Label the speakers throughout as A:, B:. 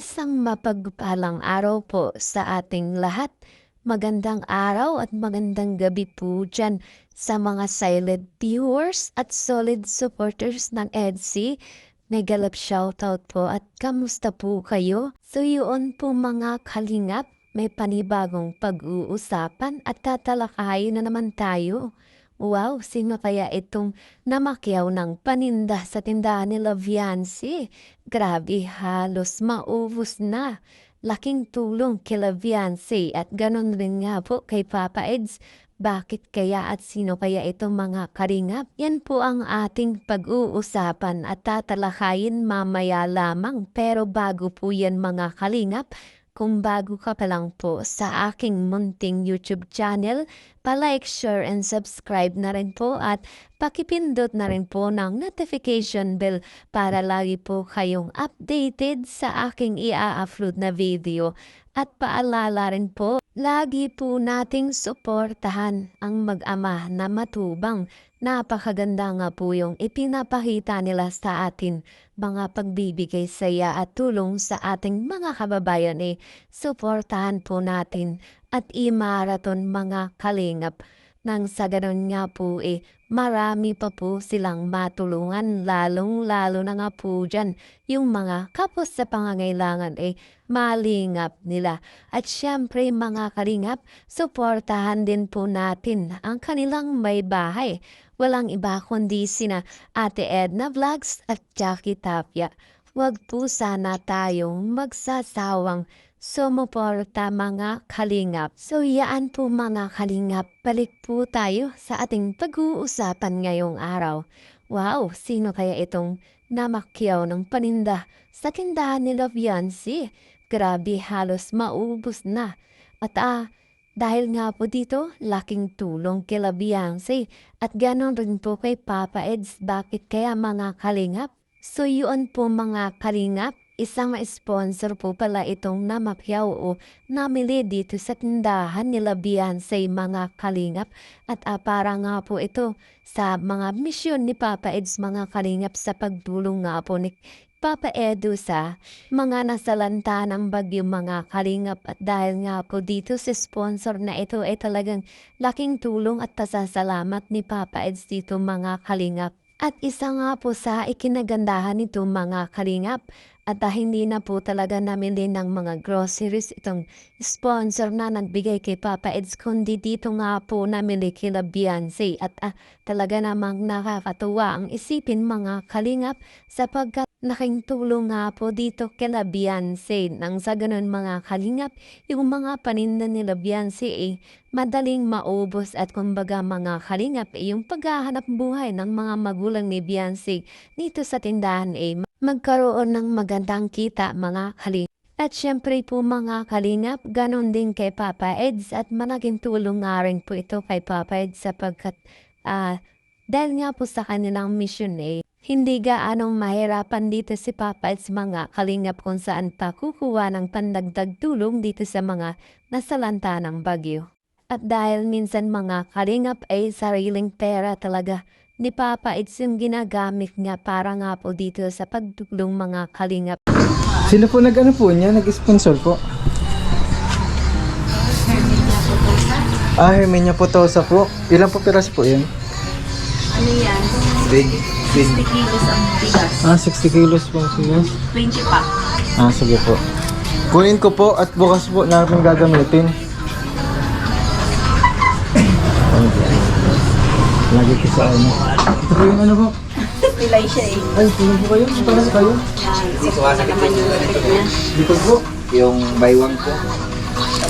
A: Isang mapagpalang araw po sa ating lahat. Magandang araw at magandang gabi po dyan sa mga silent viewers at solid supporters ng EDC. Nagalap shoutout po at kamusta po kayo? So yun po mga kalingap, may panibagong pag-uusapan at tatalakayin na naman tayo. Wow, sino kaya itong namakyaw ng paninda sa tindahan ni Viancy? Grabe, halos maubos na. Laking tulong kila Viancy at ganon rin nga po kay Papa Eds. Bakit kaya at sino kaya itong mga karingap? Yan po ang ating pag-uusapan at tatalakayin mamaya lamang. Pero bago po yan mga kalingap, kung bago ka pa lang po sa aking munting YouTube channel, pa-like, share, and subscribe na rin po at pakipindot na rin po ng notification bell para lagi po kayong updated sa aking i-upload na video. At paalala rin po, lagi po nating suportahan ang mag-ama na matubang. Napakaganda nga po yung ipinapakita nila sa atin, mga pagbibigay saya at tulong sa ating mga kababayan suportahan po natin at i-marathon mga kalingap. Nang sa ganun nga po marami pa po silang matulungan, lalong-lalo na nga po dyan yung mga kapos sa pangangailangan malingap nila. At syempre mga kalingap, suportahan din po natin ang kanilang may bahay. Walang iba kundi sina Ate Edna Vlogs at Jackie Tapia. Huwag po sana tayong magsasawang sumuporta mga kalingap. So yaan po mga kalingap, balik po tayo sa ating pag-uusapan ngayong araw. Wow, sino kaya itong namakyaw ng paninda sa tindahan ni Viancy? Grabe, halos maubos na. At dahil nga po dito, laking tulong kila Viancy at ganon rin po kay Papa Eds. Bakit kaya mga kalingap? So yun po mga kalingap, isang sponsor po pala itong namakyaw o namili dito sa tindahan nila Viancy mga kalingap. At para nga po ito sa mga misyon ni Papa Eds mga kalingap sa pagtulong nga po ni Papa Edu sa mga nasalanta ng bagyo mga kalingap. At dahil nga po dito sa sponsor na ito ay talagang laking tulong at pasasalamat ni Papa Eds dito mga kalingap. At isa nga po sa ikinagandahan nito mga kalingap at hindi na po talaga namili ng mga groceries itong sponsor na nagbigay kay Papa Eds kundi dito nga po namili kila Viancy. At talaga namang nakakatuwa ang isipin mga kalingap sapagkat laking tulong nga po dito kila Viancy. Nang sa ganun mga kalingap, yung mga paninda nila Viancy madaling maubos at kumbaga mga kalingap yung paghahanap buhay ng mga magulang ni Viancy dito sa tindahan magkaroon ng magandang kita mga kalingap. At syempre po mga kalingap, ganon din kay Papa Eds at malaking tulong nga rin po ito kay Papa Eds sapagkat dahil nga po sa kanilang mission hindi gaanong mahirapan dito si Papa Eds mga kalingap kung saan pa kukuha ng pandagdag tulong dito sa mga nasalanta ng bagyo. At dahil minsan mga kalingap sariling pera talaga ni Papa Eds yung ginagamit niya para nga po dito sa pagtulong mga kalingap.
B: Sino po nag-ano po niya? Nag-sponsor po? Herminia Potosa po. Ilan po piras po yun?
C: Ano yan? 60 kilos ang bigas.
B: 60 kilos po.
C: 20 pa.
B: Sige po. Kunin ko po at bukas po natin gagamitin. Lagi ko sa ano. Ito po yung ano po?
C: Pilay siya
B: Ay, sino po kayo? Paano kayo?
C: Yan. Naman yung effect niya.
B: Dito po.
D: Yung buy one po.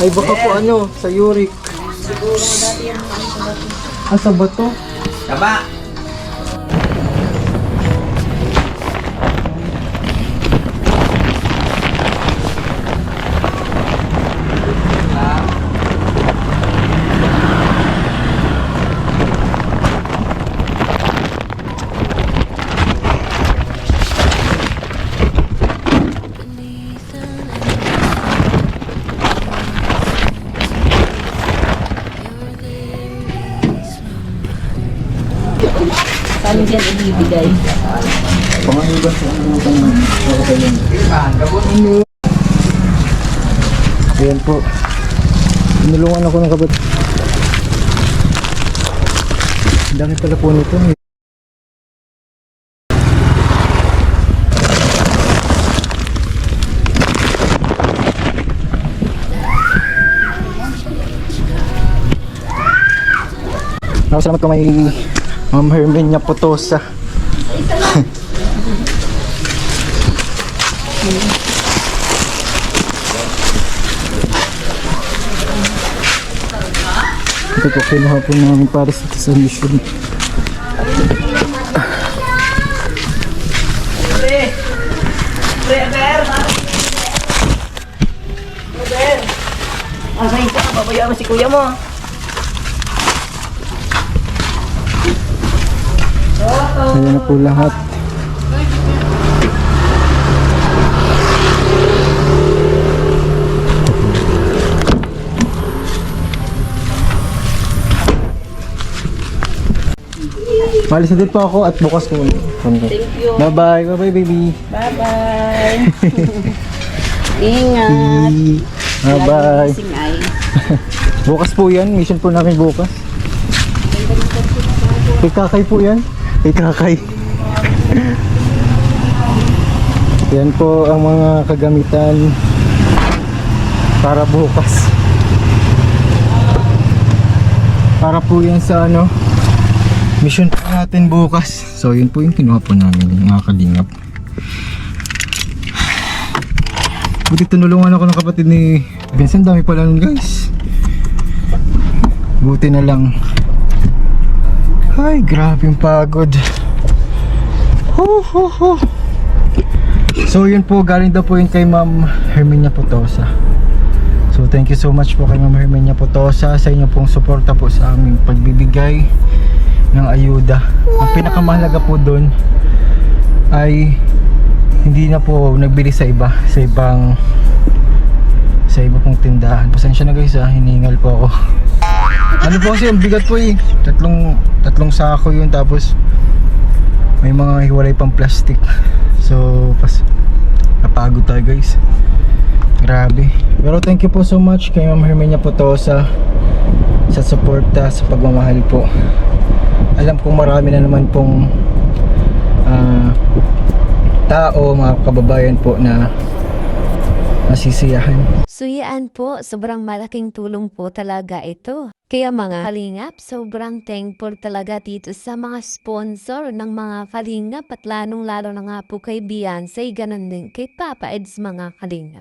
B: Ay, baka po ano, sa uric.
C: Siguro dati yung ano sa dati.
B: Sa bato?
D: Taba!
C: Paano dyan ibibigay?
B: Pangaliban sa ang utang ng Ayan po. Tinulungan ako ng kapatid. Ang dami pala po nito. Salamat ko may Ma'am Herminia Potosa. Ito po kinuha po namin para sa mission.
C: Aray ka, pabayaan mo si kuya mo.
B: Ayan na po lahat. Malis na din po ako at bukas po.
C: Thank you.
B: Bye bye. Bye bye baby.
C: Bye-bye. Ingat.
B: Bye bye.
C: Gising ay.
B: Bukas po yan. Mission po namin bukas. Kay Kakay po yan. Kay Kakay. Yan po ang mga kagamitan para bukas. Para po yan sa ano, mission po natin bukas. So yun po yung kinuha po namin mga kalingap. Buti tinulungan ako ng kapatid ni Vincent. Dami pala nun guys. Buti na lang. Ay, grabe yung pagod. So yun po, galing daw po yun kay Ma'am Herminia Potosa. So thank you so much po kay Ma'am Herminia Potosa sa inyo pong suporta po sa aming pagbibigay ng ayuda. Ang pinakamahalaga po doon ay hindi na po nagbili sa iba, sa iba pong tindahan. Pasensya na guys, hiningal po ako. Ano po kasi, ang bigat po eh. Tatlong sako yun, tapos may mga hiwalay pang plastic. So napagod tayo guys. Grabe. Pero thank you po so much kay Ma'am Herminia Potosa sa suporta, sa pagmamahal po. Alam kong marami na naman pong tao, mga kababayan po na masisiyahan.
A: Suyaan po, sobrang malaking tulong po talaga ito. Kaya mga kalingap, sobrang thankful talaga dito sa mga sponsor ng mga kalingap at lalong lalo na nga po kay Beyonce, ganun din kay Papa Eds mga kalingap.